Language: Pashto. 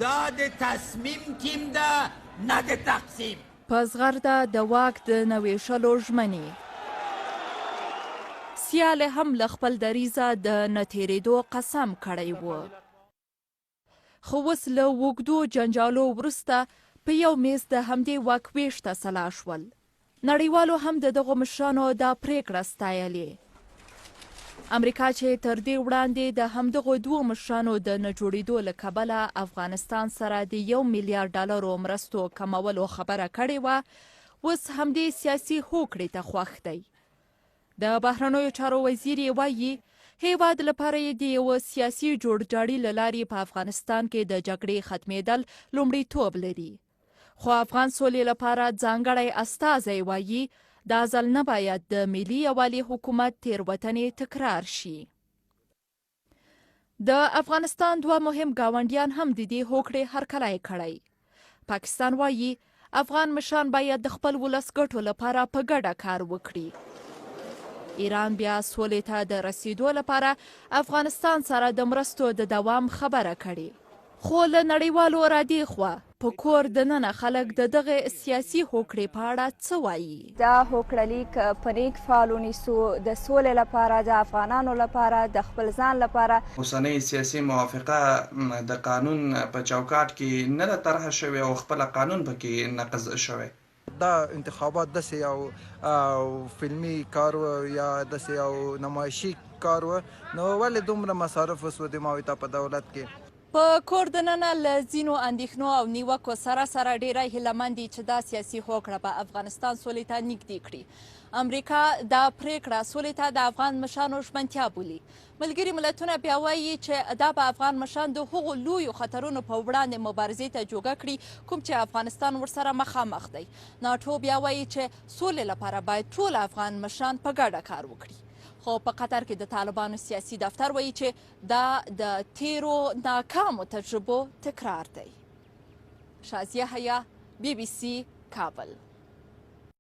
دا د تصمیم ټیم ده نه د تقسیم. په زغرده د واک د نویشلو ژمنې. سیال هم له خپل دریځه د نه تېرېدو قسم کړی و. خو اوس له اوږدو جنجالو وروسته په یو میز د همدې واک ویش ته سلا شول. نړیوالو هم د دغو مشرانو دا پریکړه ستایلې. امریکا چې تر دې وړاندې د همدغو دوو مشرانو د نه جوړېدو له کبله افغانستان سره د $1 میلیارډ مرستو کمولو خبره کړې وه، اوس همدې سیاسي هوکړې ته خوښ دی. د بهرنیو چارو وزیر یې وایي هیواد لپاره یې د یوه سیاسي جوړجاړي له لارې په افغانستان کې د جګړې ختمېدل لومړیتوب لري. خو افغان سولې لپاره ځانګړی استازی وایي دا ځل نه باید د ملي یووالي حکومت تېروتنې تکرار شي. د افغانستان دوه مهم ګاونډیان هم د دې هوکړې هرکلی کړی. پاکستان وایي افغان مشران باید د خپل ولس ګټو لپاره په ګډه کار وکړي. ایران بیا سولې ته د رسېدو لپاره افغانستان سره د مرستو د دوام خبره کړې. خو له نړیوالو رادې خوا په کور دننه خلک د دغه سیاسي هوکړې په اړه څه وایي؟ دا هوکړه لیک په نیک فعال ونیسو د سولې لپاره، د افغانانو لپاره، د خپل ځان لپاره. اوسنۍ سیاسي موافقه د قانون په چوکاټ کې نه ده طرحه شوې او خپله قانون پکې نقض شوی. دا انتخابات داسې یو فلمي کار و یا داسې یو نمایشي کار و، نو ولې دومره مصارف وسو د ماویتا په دولت کې؟ په کور دننه له ځینو اندېښنو او نیوکو سره ډېری هیله مند دي چې دا سیاسي هوکړه به افغانستان سولې ته نږدې کړي. امریکا دا پریکړه سولې ته د افغان مشرانو ژمنتیا بولي. ملګري ملتونه بیا وایي چې دا به افغان مشران د هغو لویو خطرونو په وړاندې مبارزې ته جوګه کړي کوم چې افغانستان ورسره مخامخ دی. ناټو بیا وایي چې سولې لپاره باید ټول افغان مشران په ګډه کار وکړي. خو په قطر کې د طالبانو سیاسي دفتر وایي چې دا د تیرو ناکامو تجربو تکرار دی. شازیه حیا، BBC کابل.